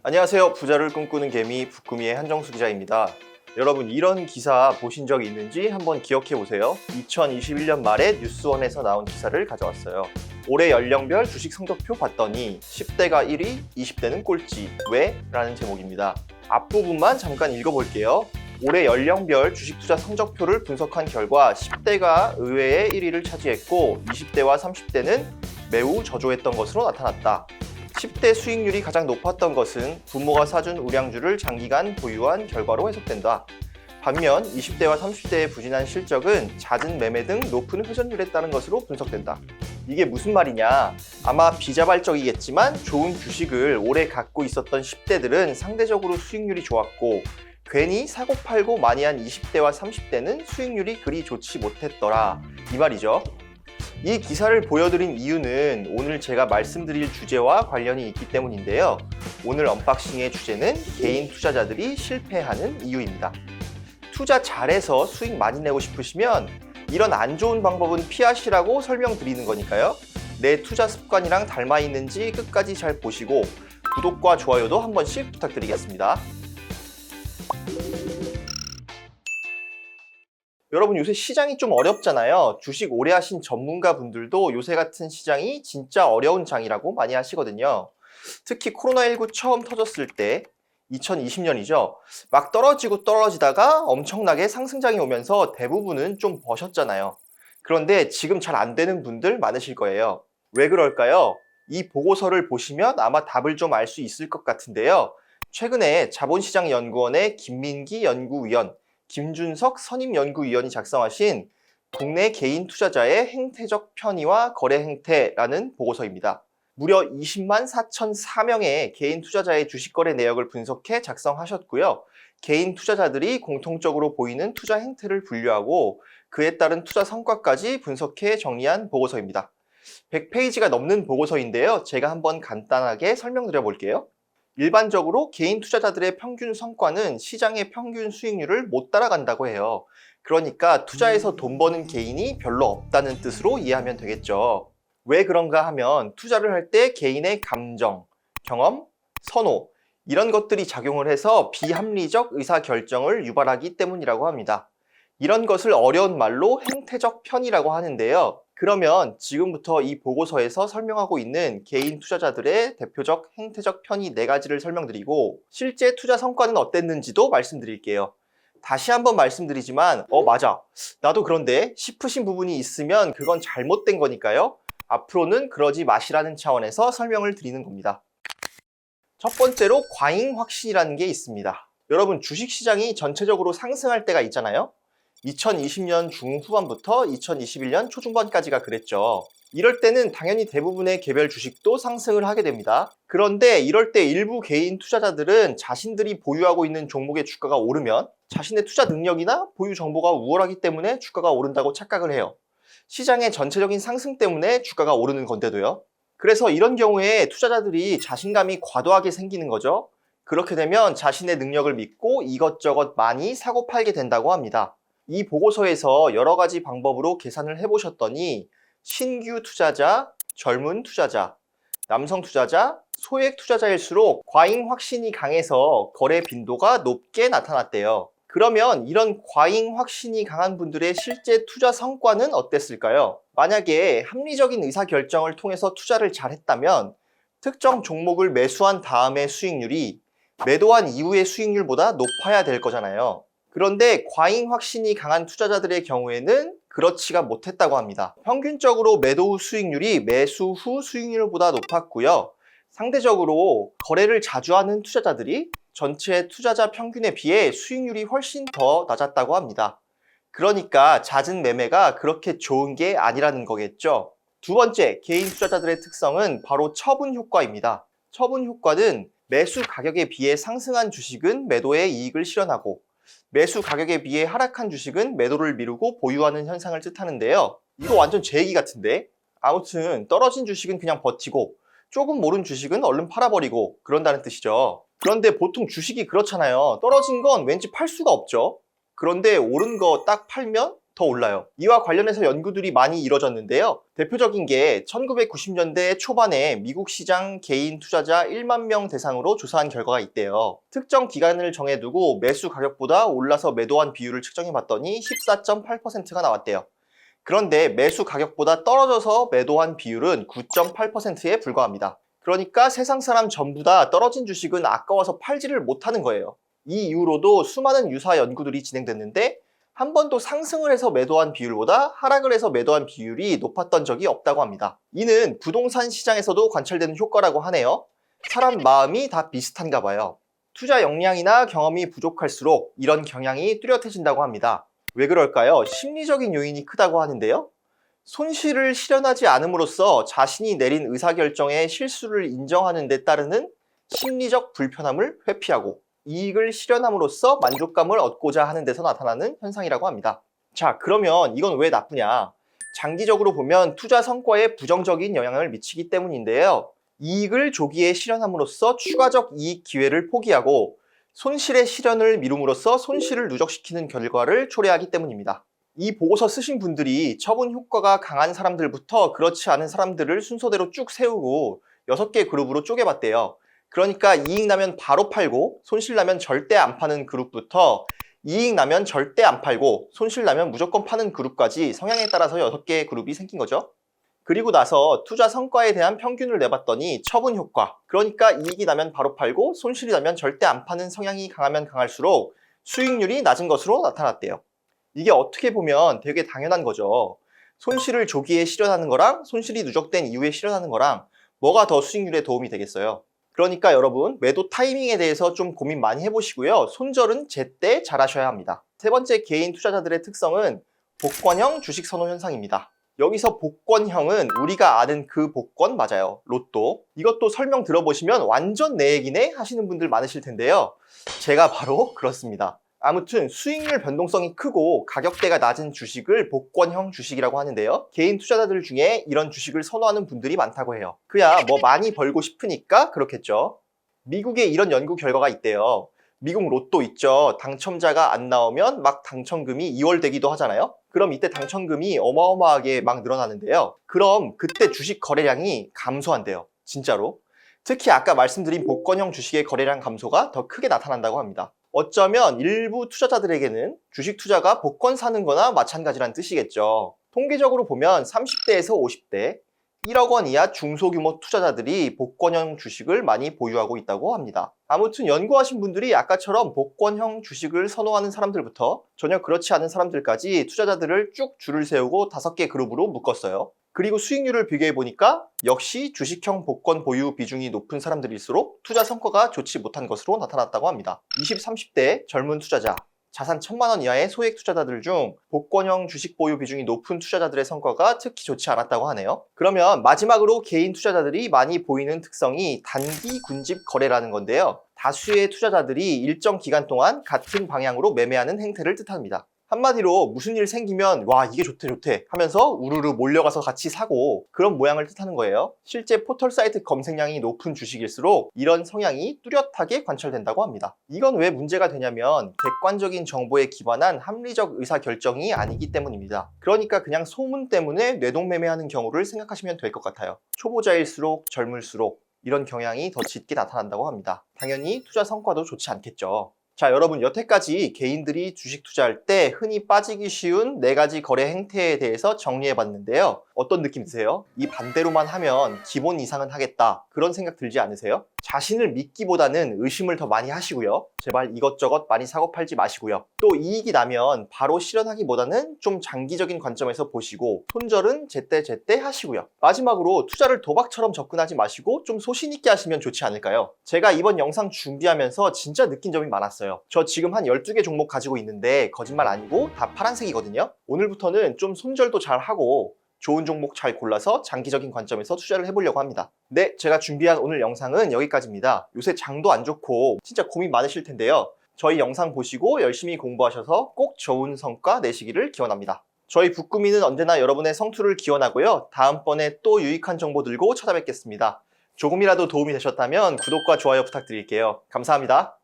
안녕하세요. 부자를 꿈꾸는 개미 북구미의 한정수 기자입니다. 여러분 이런 기사 보신 적 있는지 한번 기억해 보세요. 2021년 말에 뉴스원에서 나온 기사를 가져왔어요. 올해 연령별 주식 성적표 봤더니 10대가 1위, 20대는 꼴찌. 왜? 라는 제목입니다. 앞부분만 잠깐 읽어볼게요. 올해 연령별 주식 투자 성적표를 분석한 결과 10대가 의외의 1위를 차지했고 20대와 30대는 매우 저조했던 것으로 나타났다. 10대 수익률이 가장 높았던 것은 부모가 사준 우량주를 장기간 보유한 결과로 해석된다. 반면 20대와 30대의 부진한 실적은 잦은 매매 등 높은 회전율에 따른 것으로 분석된다. 이게 무슨 말이냐? 아마 비자발적이겠지만 좋은 주식을 오래 갖고 있었던 10대들은 상대적으로 수익률이 좋았고 괜히 사고 팔고 많이 한 20대와 30대는 수익률이 그리 좋지 못했더라. 이 말이죠. 이 기사를 보여드린 이유는 오늘 제가 말씀드릴 주제와 관련이 있기 때문인데요. 오늘 언박싱의 주제는 개인 투자자들이 실패하는 이유입니다. 투자 잘해서 수익 많이 내고 싶으시면 이런 안 좋은 방법은 피하시라고 설명드리는 거니까요. 내 투자 습관이랑 닮아 있는지 끝까지 잘 보시고 구독과 좋아요도 한 번씩 부탁드리겠습니다. 여러분 요새 시장이 좀 어렵잖아요. 주식 오래 하신 전문가 분들도 요새 같은 시장이 진짜 어려운 장이라고 많이 하시거든요. 특히 코로나19 처음 터졌을 때 2020년이죠. 막 떨어지고 떨어지다가 엄청나게 상승장이 오면서 대부분은 좀 버셨잖아요. 그런데 지금 잘 안 되는 분들 많으실 거예요. 왜 그럴까요? 이 보고서를 보시면 아마 답을 좀 알 수 있을 것 같은데요. 최근에 자본시장연구원의 김민기 연구위원, 김준석 선임연구위원이 작성하신 국내 개인 투자자의 행태적 편의와 거래 행태라는 보고서입니다. 무려 20만 4,004명의 개인 투자자의 주식 거래 내역을 분석해 작성하셨고요. 개인 투자자들이 공통적으로 보이는 투자 행태를 분류하고 그에 따른 투자 성과까지 분석해 정리한 보고서입니다. 100페이지가 넘는 보고서인데요. 제가 한번 간단하게 설명드려 볼게요. 일반적으로 개인 투자자들의 평균 성과는 시장의 평균 수익률을 못 따라간다고 해요. 그러니까 투자해서 돈 버는 개인이 별로 없다는 뜻으로 이해하면 되겠죠. 왜 그런가 하면 투자를 할 때 개인의 감정, 경험, 선호 이런 것들이 작용을 해서 비합리적 의사결정을 유발하기 때문이라고 합니다. 이런 것을 어려운 말로 행태적 편의라고 하는데요. 그러면 지금부터 이 보고서에서 설명하고 있는 개인 투자자들의 대표적 행태적 편의 4가지를 설명드리고 실제 투자 성과는 어땠는지도 말씀드릴게요. 다시 한번 말씀드리지만 맞아, 나도 그런데 싶으신 부분이 있으면 그건 잘못된 거니까요. 앞으로는 그러지 마시라는 차원에서 설명을 드리는 겁니다. 첫 번째로 과잉 확신이라는 게 있습니다. 여러분 주식시장이 전체적으로 상승할 때가 있잖아요. 2020년 중후반부터 2021년 초중반까지가 그랬죠. 이럴 때는 당연히 대부분의 개별 주식도 상승을 하게 됩니다. 그런데 이럴 때 일부 개인 투자자들은 자신들이 보유하고 있는 종목의 주가가 오르면 자신의 투자 능력이나 보유 정보가 우월하기 때문에 주가가 오른다고 착각을 해요. 시장의 전체적인 상승 때문에 주가가 오르는 건데도요. 그래서 이런 경우에 투자자들이 자신감이 과도하게 생기는 거죠. 그렇게 되면 자신의 능력을 믿고 이것저것 많이 사고 팔게 된다고 합니다. 이 보고서에서 여러 가지 방법으로 계산을 해보셨더니 신규 투자자, 젊은 투자자, 남성 투자자, 소액 투자자일수록 과잉 확신이 강해서 거래 빈도가 높게 나타났대요. 그러면 이런 과잉 확신이 강한 분들의 실제 투자 성과는 어땠을까요? 만약에 합리적인 의사결정을 통해서 투자를 잘했다면 특정 종목을 매수한 다음의 수익률이 매도한 이후의 수익률보다 높아야 될 거잖아요. 그런데 과잉 확신이 강한 투자자들의 경우에는 그렇지가 못했다고 합니다. 평균적으로 매도 후 수익률이 매수 후 수익률보다 높았고요. 상대적으로 거래를 자주 하는 투자자들이 전체 투자자 평균에 비해 수익률이 훨씬 더 낮았다고 합니다. 그러니까 잦은 매매가 그렇게 좋은 게 아니라는 거겠죠. 두 번째, 개인 투자자들의 특성은 바로 처분 효과입니다. 처분 효과는 매수 가격에 비해 상승한 주식은 매도에 이익을 실현하고 매수 가격에 비해 하락한 주식은 매도를 미루고 보유하는 현상을 뜻하는데요. 이거 완전 제 얘기 같은데? 아무튼 떨어진 주식은 그냥 버티고 조금 오른 주식은 얼른 팔아버리고 그런다는 뜻이죠. 그런데 보통 주식이 그렇잖아요. 떨어진 건 왠지 팔 수가 없죠. 그런데 오른 거 딱 팔면 더 올라요. 이와 관련해서 연구들이 많이 이뤄졌는데요. 대표적인 게 1990년대 초반에 미국 시장 개인 투자자 1만 명 대상으로 조사한 결과가 있대요. 특정 기간을 정해두고 매수 가격보다 올라서 매도한 비율을 측정해봤더니 14.8%가 나왔대요. 그런데 매수 가격보다 떨어져서 매도한 비율은 9.8%에 불과합니다. 그러니까 세상 사람 전부 다 떨어진 주식은 아까워서 팔지를 못하는 거예요. 이 이후로도 수많은 유사 연구들이 진행됐는데 한 번도 상승을 해서 매도한 비율보다 하락을 해서 매도한 비율이 높았던 적이 없다고 합니다. 이는 부동산 시장에서도 관찰되는 효과라고 하네요. 사람 마음이 다 비슷한가 봐요. 투자 역량이나 경험이 부족할수록 이런 경향이 뚜렷해진다고 합니다. 왜 그럴까요? 심리적인 요인이 크다고 하는데요. 손실을 실현하지 않음으로써 자신이 내린 의사결정의 실수를 인정하는 데 따르는 심리적 불편함을 회피하고 이익을 실현함으로써 만족감을 얻고자 하는 데서 나타나는 현상이라고 합니다. 자, 그러면 이건 왜 나쁘냐? 장기적으로 보면 투자 성과에 부정적인 영향을 미치기 때문인데요. 이익을 조기에 실현함으로써 추가적 이익 기회를 포기하고 손실의 실현을 미룸으로써 손실을 누적시키는 결과를 초래하기 때문입니다. 이 보고서 쓰신 분들이 처분 효과가 강한 사람들부터 그렇지 않은 사람들을 순서대로 쭉 세우고 6개 그룹으로 쪼개봤대요. 그러니까 이익 나면 바로 팔고 손실 나면 절대 안 파는 그룹부터 이익 나면 절대 안 팔고 손실 나면 무조건 파는 그룹까지 성향에 따라서 6개의 그룹이 생긴 거죠. 그리고 나서 투자 성과에 대한 평균을 내봤더니 처분 효과, 그러니까 이익이 나면 바로 팔고 손실이 나면 절대 안 파는 성향이 강하면 강할수록 수익률이 낮은 것으로 나타났대요. 이게 어떻게 보면 되게 당연한 거죠. 손실을 조기에 실현하는 거랑 손실이 누적된 이후에 실현하는 거랑 뭐가 더 수익률에 도움이 되겠어요. 그러니까 여러분 매도 타이밍에 대해서 좀 고민 많이 해보시고요. 손절은 제때 잘 하셔야 합니다. 세 번째 개인 투자자들의 특성은 복권형 주식 선호 현상입니다. 여기서 복권형은 우리가 아는 그 복권 맞아요. 로또. 이것도 설명 들어보시면 완전 내 얘기네 하시는 분들 많으실 텐데요. 제가 바로 그렇습니다. 아무튼 수익률 변동성이 크고 가격대가 낮은 주식을 복권형 주식이라고 하는데요. 개인 투자자들 중에 이런 주식을 선호하는 분들이 많다고 해요. 그야 뭐 많이 벌고 싶으니까 그렇겠죠. 미국에 이런 연구 결과가 있대요. 미국 로또 있죠. 당첨자가 안 나오면 막 당첨금이 2월 되기도 하잖아요. 그럼 이때 당첨금이 어마어마하게 막 늘어나는데요. 그럼 그때 주식 거래량이 감소한대요. 진짜로. 특히 아까 말씀드린 복권형 주식의 거래량 감소가 더 크게 나타난다고 합니다. 어쩌면 일부 투자자들에게는 주식 투자가 복권 사는 거나 마찬가지란 뜻이겠죠. 통계적으로 보면 30대에서 50대, 1억 원 이하 중소규모 투자자들이 복권형 주식을 많이 보유하고 있다고 합니다. 아무튼 연구하신 분들이 아까처럼 복권형 주식을 선호하는 사람들부터 전혀 그렇지 않은 사람들까지 투자자들을 쭉 줄을 세우고 5개 그룹으로 묶었어요. 그리고 수익률을 비교해보니까 역시 주식형 복권 보유 비중이 높은 사람들일수록 투자 성과가 좋지 못한 것으로 나타났다고 합니다. 20, 30대 젊은 투자자, 자산 1,000만 원 이하의 소액 투자자들 중 복권형 주식 보유 비중이 높은 투자자들의 성과가 특히 좋지 않았다고 하네요. 그러면 마지막으로 개인 투자자들이 많이 보이는 특성이 단기 군집 거래라는 건데요. 다수의 투자자들이 일정 기간 동안 같은 방향으로 매매하는 행태를 뜻합니다. 한마디로 무슨 일 생기면 와 이게 좋대 하면서 우르르 몰려가서 같이 사고 그런 모양을 뜻하는 거예요. 실제 포털 사이트 검색량이 높은 주식일수록 이런 성향이 뚜렷하게 관찰된다고 합니다. 이건 왜 문제가 되냐면 객관적인 정보에 기반한 합리적 의사결정이 아니기 때문입니다. 그러니까 그냥 소문 때문에 뇌동매매하는 경우를 생각하시면 될 것 같아요. 초보자일수록 젊을수록 이런 경향이 더 짙게 나타난다고 합니다. 당연히 투자 성과도 좋지 않겠죠. 자, 여러분 여태까지 개인들이 주식 투자할 때 흔히 빠지기 쉬운 4가지 거래 행태에 대해서 정리해봤는데요. 어떤 느낌 드세요? 이 반대로만 하면 기본 이상은 하겠다. 그런 생각 들지 않으세요? 자신을 믿기보다는 의심을 더 많이 하시고요. 제발 이것저것 많이 사고 팔지 마시고요. 또 이익이 나면 바로 실현하기보다는 좀 장기적인 관점에서 보시고 손절은 제때제때 하시고요. 마지막으로 투자를 도박처럼 접근하지 마시고 좀 소신 있게 하시면 좋지 않을까요? 제가 이번 영상 준비하면서 진짜 느낀 점이 많았어요. 저 지금 한 12개 종목 가지고 있는데 거짓말 아니고 다 파란색이거든요. 오늘부터는 좀 손절도 잘 하고 좋은 종목 잘 골라서 장기적인 관점에서 투자를 해보려고 합니다. 네, 제가 준비한 오늘 영상은 여기까지입니다. 요새 장도 안 좋고 진짜 고민 많으실 텐데요. 저희 영상 보시고 열심히 공부하셔서 꼭 좋은 성과 내시기를 기원합니다. 저희 북구미는 언제나 여러분의 성투를 기원하고요. 다음번에 또 유익한 정보 들고 찾아뵙겠습니다. 조금이라도 도움이 되셨다면 구독과 좋아요 부탁드릴게요. 감사합니다.